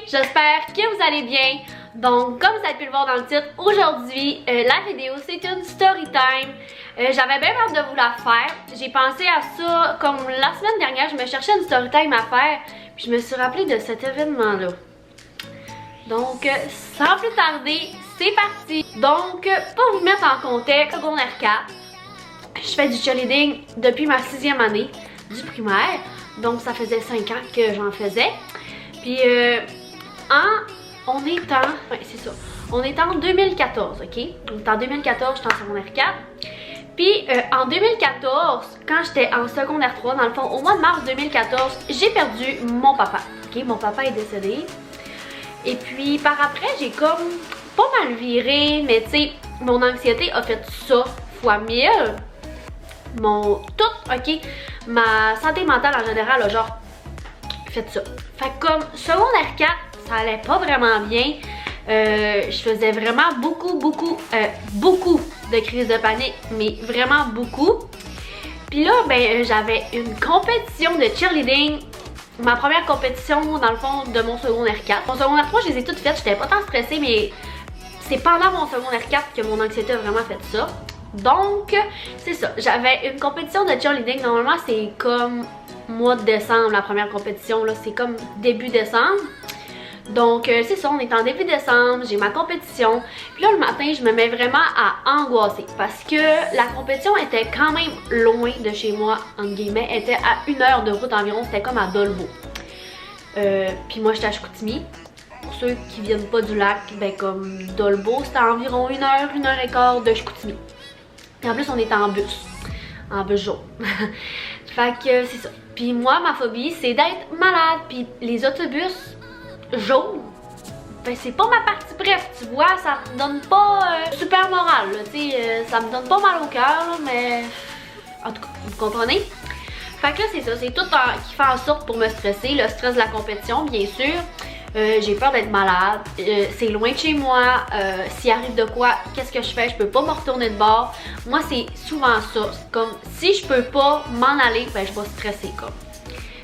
j'espère que vous allez bien. Donc, comme vous avez pu le voir dans le titre, aujourd'hui, la vidéo, c'est une story time. J'avais bien hâte de vous la faire. J'ai pensé à ça, comme la semaine dernière, je me cherchais une story time à faire. Puis je me suis rappelé de cet événement-là. Donc, sans plus tarder, c'est parti. Donc, pour vous mettre en contexte, secondaire 4, je fais du cheerleading depuis ma 6e année du primaire. Donc, ça faisait 5 ans que j'en faisais. Puis, on est en 2014, ok? On est en 2014, j'étais en secondaire 4. Puis, en 2014, quand j'étais en secondaire 3, dans le fond, au mois de mars 2014, j'ai perdu mon papa, ok? Mon papa est décédé. Et puis, par après, j'ai comme pas mal viré, mais tu sais, mon anxiété a fait ça fois 1000. Ma santé mentale en général a genre fait ça. Fait que comme secondaire 4, ça allait pas vraiment bien. Je faisais vraiment beaucoup de crises de panique, mais vraiment beaucoup. Puis là, ben, j'avais une compétition de cheerleading. Ma première compétition, dans le fond, de mon secondaire 4. Mon secondaire 3, je les ai toutes faites, j'étais pas tant stressée, mais c'est pendant mon secondaire 4 que mon anxiété a vraiment fait ça. Donc, c'est ça. J'avais une compétition de cheerleading. Normalement, c'est comme mois de décembre, la première compétition, là. C'est comme début décembre. Donc, c'est ça, on est en début décembre, j'ai ma compétition. Puis là, le matin, je me mets vraiment à angoisser parce que la compétition était quand même loin de chez moi, entre guillemets. Elle était à 1 heure de route environ, c'était comme à Dolbeau. Puis moi, j'étais à Chicoutimi. Pour ceux qui viennent pas du lac, ben comme Dolbeau, c'était à environ 1 heure et quart de Chicoutimi. Puis en plus, on était en bus jaune. Fait que c'est ça. Puis moi, ma phobie, c'est d'être malade. Puis les autobus jaunes, ben c'est pas ma partie. Bref, tu vois, ça me donne pas super moral, tu sais, ça me donne pas mal au cœur, mais en tout cas, vous comprenez? Fait que là, c'est ça, c'est tout qui fait en sorte pour me stresser, le stress de la compétition, bien sûr. J'ai peur d'être malade, c'est loin de chez moi, s'il arrive de quoi, qu'est-ce que je fais? Je peux pas me retourner de bord. Moi, c'est souvent ça, comme si je peux pas m'en aller, ben je vais stresser comme.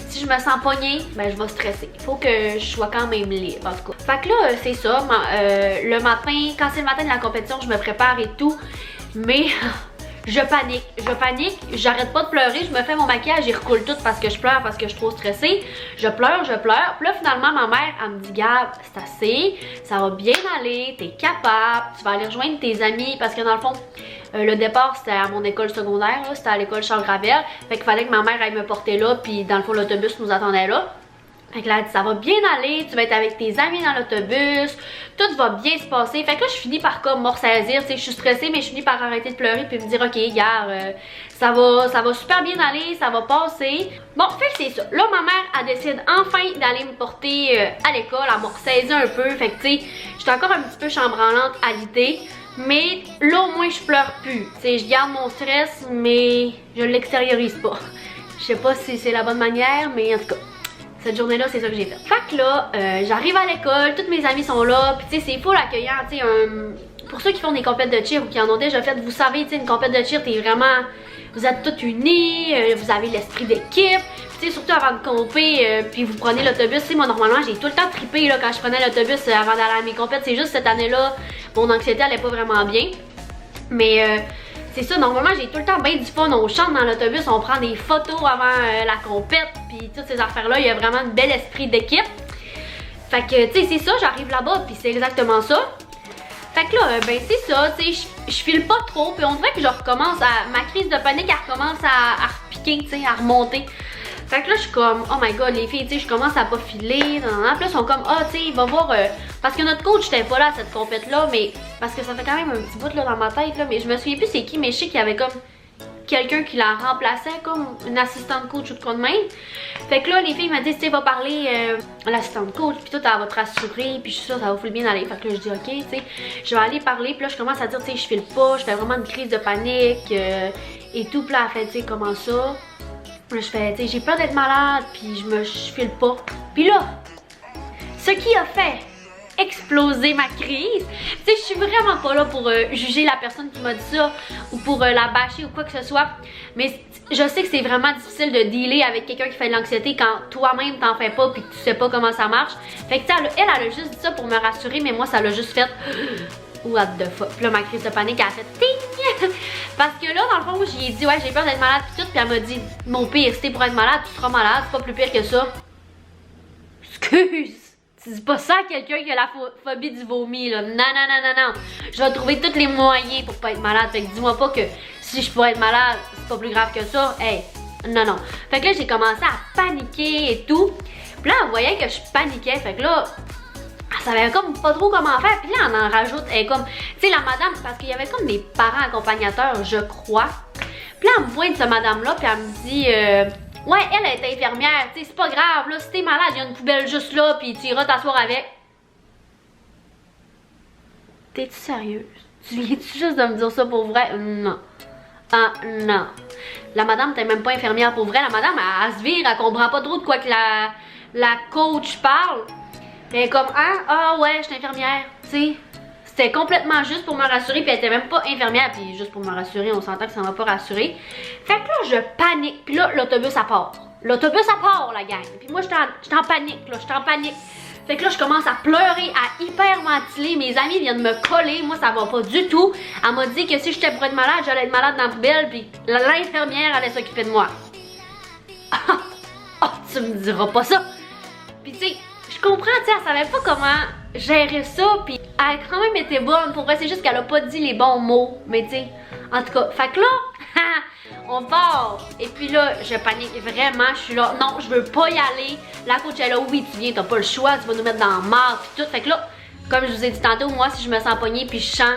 Si je me sens pognée, ben je vais stresser. Il faut que je sois quand même libre, en tout cas. Fait que là, c'est ça, le matin, quand c'est le matin de la compétition, je me prépare et tout, mais je panique, j'arrête pas de pleurer, je me fais mon maquillage, j'y recoule tout parce que je pleure, parce que je suis trop stressée. Je pleure. Puis là, finalement, ma mère, elle me dit, Gab, c'est assez, ça va bien aller, t'es capable, tu vas aller rejoindre tes amis, parce que dans le fond, le départ, c'était à mon école secondaire, c'était à l'école Charles Gravel. Fait qu'il fallait que ma mère aille me porter là, puis dans le fond, l'autobus nous attendait là. Fait que là, elle dit, ça va bien aller, tu vas être avec tes amis dans l'autobus, tout va bien se passer. Fait que là, je finis par comme m'orsaisir, tu sais, je suis stressée, mais je finis par arrêter de pleurer puis me dire, ok, regarde, ça va super bien aller, ça va passer. Bon, fait que c'est ça. Là, ma mère, elle décide enfin d'aller me porter à l'école, elle m'a ressaisi un peu. Fait que, tu sais, j'étais encore un petit peu chambranlante à l'idée. Mais là, au moins, je pleure plus. Tu sais, je garde mon stress, mais je l'extériorise pas. Je sais pas si c'est la bonne manière, mais en tout cas, cette journée-là, c'est ça que j'ai fait. Fait que là, j'arrive à l'école, toutes mes amies sont là, puis tu sais, c'est full accueillant, tu sais, pour ceux qui font des compètes de cheer ou qui en ont déjà fait, vous savez, tu sais, une compète de cheer, t'es vraiment, vous êtes toutes unies, vous avez l'esprit d'équipe, tu sais, surtout avant de compter, puis vous prenez l'autobus, tu sais, moi, normalement, j'ai tout le temps trippé, là, quand je prenais l'autobus avant d'aller à mes compètes, c'est juste cette année-là, mon anxiété allait pas vraiment bien, mais c'est ça, normalement j'ai tout le temps bien du fun, on chante dans l'autobus, on prend des photos avant la compète, puis toutes ces affaires-là, il y a vraiment un bel esprit d'équipe. Fait que, tu sais, c'est ça, j'arrive là-bas, puis c'est exactement ça. Fait que là, ben c'est ça, tu sais, je file pas trop, puis on dirait que je recommence ma crise de panique, elle recommence à repiquer, tu sais, à remonter. Fait que là, je suis comme, oh my god, les filles, tu sais, je commence à pas filer, puis là, ils sont comme, ah, tu sais, va voir, parce que notre coach n'était pas là à cette compète-là, mais, parce que ça fait quand même un petit bout, là, dans ma tête, là, mais je me souviens plus c'est qui, mais je sais qu'il y avait comme quelqu'un qui la remplaçait, comme une assistante coach ou de quoi de même. Fait que là, les filles m'ont dit, tu sais, va parler à l'assistante coach, puis tout, elle va te rassurer, puis je suis sûre, ça va full bien aller. Fait que là, je dis, ok, tu sais, je vais aller parler, puis là, je commence à dire, tu sais, je file pas, je fais vraiment une crise de panique, et tout, puis là, elle fait, tu sais, comment ça? Je fais, tu sais, j'ai peur d'être malade, puis je file pas. Puis là, ce qui a fait explosé ma crise. Tu sais, je suis vraiment pas là pour juger la personne qui m'a dit ça ou pour la bâcher ou quoi que ce soit. Mais je sais que c'est vraiment difficile de dealer avec quelqu'un qui fait de l'anxiété quand toi-même t'en fais pas puis que tu sais pas comment ça marche. Fait que elle a juste dit ça pour me rassurer, mais moi ça l'a juste fait what the fuck. Puis là ma crise de panique elle a fait ting. Parce que là dans le fond j'ai dit ouais j'ai peur d'être malade pis tout, puis elle m'a dit mon pire si t'es pour être malade tu seras malade, c'est pas plus pire que ça. Excuse, tu dis pas ça à quelqu'un qui a la phobie du vomi là. Non. Je vais trouver tous les moyens pour pas être malade. Fait que dis-moi pas que si je pourrais être malade, c'est pas plus grave que ça. Hey, non. Fait que là, j'ai commencé à paniquer et tout. Puis là, elle voyait que je paniquais. Fait que là, elle savait comme pas trop comment faire. Puis là, on en rajoute. Elle comme, tu sais, la madame, parce qu'il y avait comme des parents accompagnateurs, je crois. Puis là, elle me pointe cette madame-là, puis elle me dit, ouais, elle est infirmière. Tu sais, c'est pas grave, là. Si t'es malade, il y a une poubelle juste là, puis tu iras t'asseoir avec. T'es-tu sérieuse? Tu viens-tu juste de me dire ça pour vrai? Non. Ah, non. La madame t'es même pas infirmière pour vrai. La madame, elle se vire, elle comprend pas trop de quoi que la coach parle. Elle est comme, hein? Ah ouais, je suis infirmière. Tu sais, c'était complètement juste pour me rassurer, puis elle était même pas infirmière. Puis juste pour me rassurer, on s'entend que ça m'a pas rassuré. Fait que là, je panique. Puis là, l'autobus, ça part. L'autobus, ça part, la gang. Puis moi, j'étais en panique, là. J'étais en panique. Fait que là, je commence à pleurer, à hyperventiler. Mes amis viennent me coller. Moi, ça va pas du tout. Elle m'a dit que si j'étais pour être malade, j'allais être malade dans la poubelle. Puis l'infirmière allait s'occuper de moi. Tu me diras pas ça. Puis tu sais, je comprends, tu sais, elle savait pas comment gérer ça. Puis elle a quand même été bonne. Pour vrai, c'est juste qu'elle a pas dit les bons mots. Mais tu sais, en tout cas, fait que là, on part. Et puis là, je panique vraiment. Je suis là, non, je veux pas y aller. La coach est là, oui, tu viens, t'as pas le choix. Tu vas nous mettre dans la marde, puis tout. Fait que là, comme je vous ai dit tantôt, moi, si je me sens pognée, puis je sens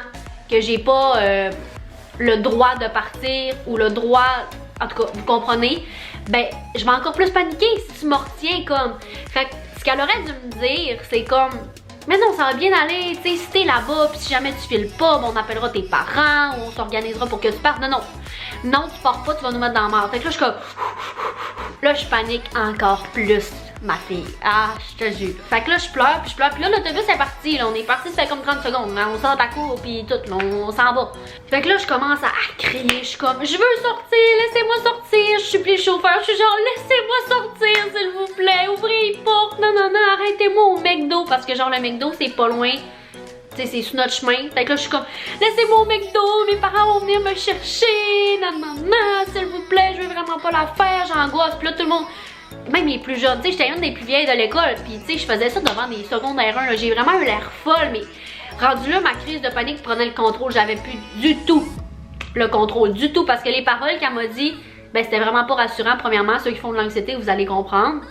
que j'ai pas le droit de partir ou le droit, en tout cas, vous comprenez, ben, je vais encore plus paniquer si tu me retiens comme. Fait que ce qu'elle aurait dû me dire, c'est comme, mais non, ça va bien aller, tu sais, si t'es là-bas, puis si jamais tu files pas, ben, on appellera tes parents, on s'organisera pour que tu partes. Non, tu pars pas, tu vas nous mettre dans la merde. Fait que là, je suis comme, là, je panique encore plus, ma fille. Ah, je te jure. Fait que là, je pleure, puis là, l'autobus est parti, là. On est parti, ça fait comme 30 secondes. Hein? On sort à court, puis tout, là, on s'en va. Fait que là, je commence à crier. Je suis comme, je veux sortir, laissez-moi sortir. Je supplie le chauffeur. Je suis genre, laissez-moi sortir, s'il vous plaît. Ouvrez les portes. Non, arrêtez-moi au McDo. Parce que, genre, le McDo, c'est pas loin. Tu sais, c'est sur notre chemin. Fait que là, je suis comme, laissez-moi au McDo, mes parents vont venir me chercher. Non, s'il vous plaît, je veux vraiment pas la faire, j'angoisse. Puis là, tout le monde, même les plus jeunes, tu sais, j'étais une des plus vieilles de l'école. Puis, tu sais, je faisais ça devant des secondaires 1. J'ai vraiment eu l'air folle, mais rendu là, ma crise de panique prenait le contrôle. J'avais plus du tout le contrôle, du tout. Parce que les paroles qu'elle m'a dit, ben, c'était vraiment pas rassurant. Premièrement, ceux qui font de l'anxiété, vous allez comprendre.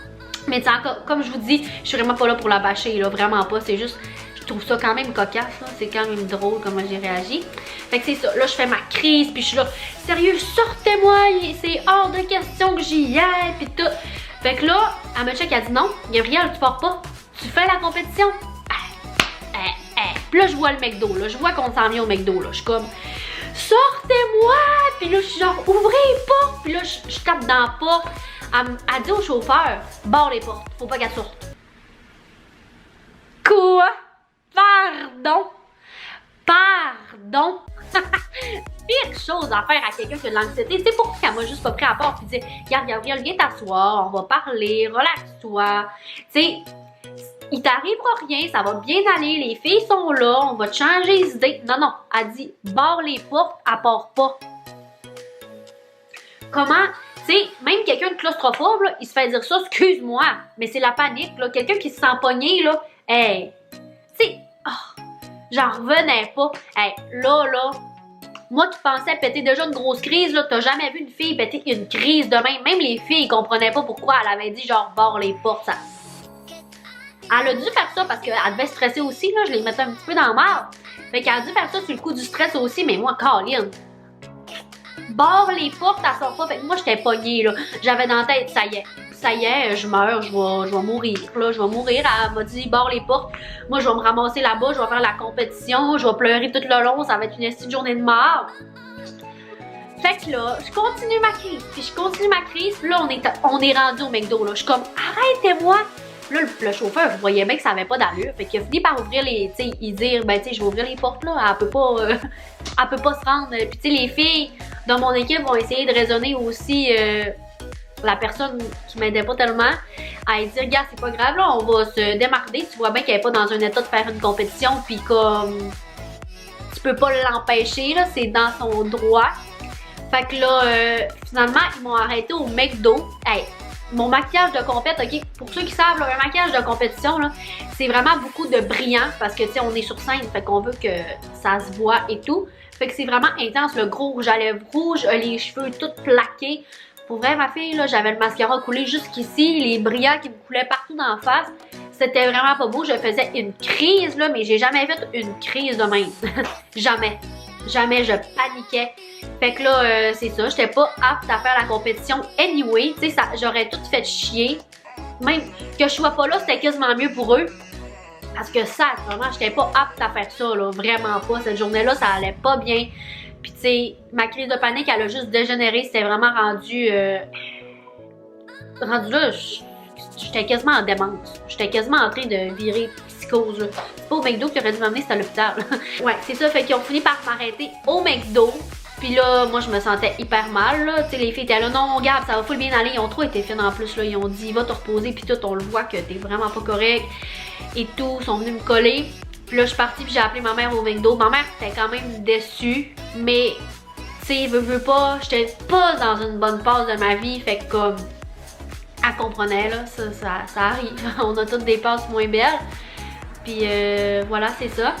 Mais, tu sais, comme je vous dis, je suis vraiment pas là pour la bâcher, là, vraiment pas. C'est juste. Je trouve ça quand même cocasse, c'est quand même drôle comment j'ai réagi. Fait que c'est ça, là je fais ma crise, puis je suis là, sérieux, sortez-moi, c'est hors de question que j'y aille, puis tout. Fait que là, elle me check, elle dit non, Gabrielle, tu pars pas, tu fais la compétition. Puis là, je vois le McDo, là, je vois qu'on s'en vient au McDo, là, je suis comme, sortez-moi, puis là, je suis genre, ouvrez les portes, puis là, je tape dans la porte. Elle dit au chauffeur, barre les portes, faut pas qu'elle sorte. Quoi? Pardon. Pire chose à faire à quelqu'un qui a de l'anxiété, c'est pourquoi elle m'a juste pas pris à part et dit, regarde Gabrielle, viens t'asseoir, on va parler, relaxe-toi. Tu sais, il t'arrivera rien, ça va bien aller, les filles sont là, on va te changer les idées. Non, elle dit, barre les portes, elle part pas. Comment? Tu sais, même quelqu'un de claustrophobe, là, il se fait dire ça, excuse-moi, mais c'est la panique, là. Quelqu'un qui se sent pogné, là, hey, tu sais, j'en revenais pas. Hey, là, moi qui pensais péter déjà une grosse crise, là, t'as jamais vu une fille péter une crise de même. Même les filles comprenaient pas pourquoi elle avait dit genre barre les portes. Ça. Elle a dû faire ça parce qu'elle devait stresser aussi, là, je les mettais un petit peu dans la marde. Fait qu'elle a dû faire ça sur le coup du stress aussi, mais moi, Caroline, barre les portes, elle sort pas. Fait que moi, j'étais pognée, là. J'avais dans la tête, ça y est, je meurs, je vais mourir, là, je vais mourir. Elle m'a dit, barre les portes. Moi, je vais me ramasser là-bas, je vais faire la compétition, je vais pleurer tout le long, ça va être une petite journée de mort. Fait que là, je continue ma crise, puis là, on est rendu au McDo, là. Je suis comme, arrêtez-moi, Là, le chauffeur, je voyais bien que ça avait pas d'allure. Fait qu'il a fini par ouvrir les. Tu sais, il dire, ben, tu sais, je vais ouvrir les portes là, elle peut pas. Elle peut pas se rendre. Puis, tu sais, les filles dans mon équipe vont essayer de raisonner aussi la personne qui m'aidait pas tellement à lui dire, regarde, c'est pas grave, là, on va se démarrer. Tu vois bien qu'elle est pas dans un état de faire une compétition, puis comme. Tu peux pas l'empêcher, là, c'est dans son droit. Fait que là, finalement, ils m'ont arrêté au McDo. Hey, mon maquillage de compète, ok, pour ceux qui savent, là, un maquillage de compétition, là, c'est vraiment beaucoup de brillant parce que, tu sais, on est sur scène, fait qu'on veut que ça se voit et tout. Fait que c'est vraiment intense, le gros rouge à lèvres rouge, les cheveux tout plaqués. Pour vrai, ma fille, là, j'avais le mascara coulé jusqu'ici, les brillants qui me coulaient partout dans la face. C'était vraiment pas beau, je faisais une crise, là, mais j'ai jamais fait une crise de même. Jamais. Jamais, je paniquais. Fait que là, c'est ça, j'étais pas apte à faire la compétition anyway. Tu sais, j'aurais tout fait chier. Même que je sois pas là, c'était quasiment mieux pour eux. Parce que ça, vraiment, j'étais pas apte à faire ça, là. Vraiment pas. Cette journée-là, ça allait pas bien. Puis tu sais, ma crise de panique, elle a juste dégénéré. C'était vraiment rendu... rendu là, j'étais quasiment en démence. J'étais quasiment en train de virer psychose, là. C'est pas au McDo qui aurait dû m'amener, c'était à l'hôpital. Ouais, c'est ça, fait qu'ils ont fini par m'arrêter au McDo. Puis là, moi, je me sentais hyper mal, là. Tu sais, les filles étaient là, non, Gab, ça va full bien aller. Ils ont trop été fines en plus, là. Ils ont dit, va te reposer, puis tout, on le voit que t'es vraiment pas correct. Et tout, ils sont venus me coller. Puis là, je suis partie, puis j'ai appelé ma mère au McDo. Ma mère était quand même déçue, mais, tu sais, veux pas, j'étais pas dans une bonne phase de ma vie, fait que comme, elle comprenait, là, ça arrive. On a toutes des passes moins belles. Puis voilà, c'est ça.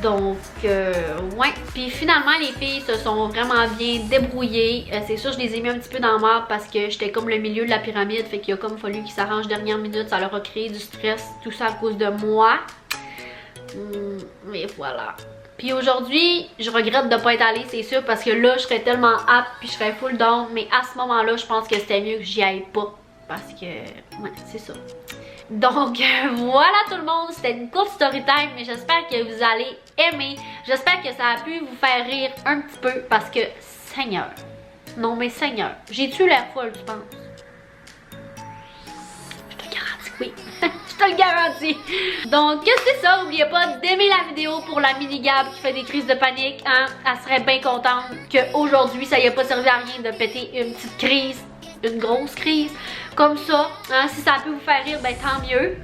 Donc, ouais. Puis finalement, les filles se sont vraiment bien débrouillées. C'est sûr, je les ai mis un petit peu dans la merde parce que j'étais comme le milieu de la pyramide. Fait qu'il a comme fallu qu'ils s'arrangent dernière minute. Ça leur a créé du stress, tout ça à cause de moi. Mais voilà. Puis aujourd'hui, je regrette de pas être allée, c'est sûr, parce que là, je serais tellement apte puis je serais full down. Mais à ce moment-là, je pense que c'était mieux que j'y aille pas. Parce que, ouais, c'est ça. Donc voilà tout le monde, c'était une courte story time, mais j'espère que vous allez aimer. J'espère que ça a pu vous faire rire un petit peu parce que, Seigneur, non mais Seigneur, j'ai-tu l'air folle, tu penses? Je te garantis que oui, je te le garantis. Donc c'est ça, n'oubliez pas d'aimer la vidéo pour la mini Gab qui fait des crises de panique, hein. Elle serait bien contente qu'aujourd'hui ça y a pas servi à rien de péter une petite crise. Une grosse crise comme ça, hein, si ça peut vous faire rire, ben tant mieux.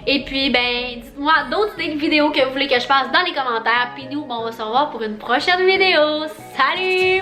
Et puis ben dites-moi d'autres idées de vidéos que vous voulez que je fasse dans les commentaires. Puis nous, ben, on va se revoir pour une prochaine vidéo. Salut!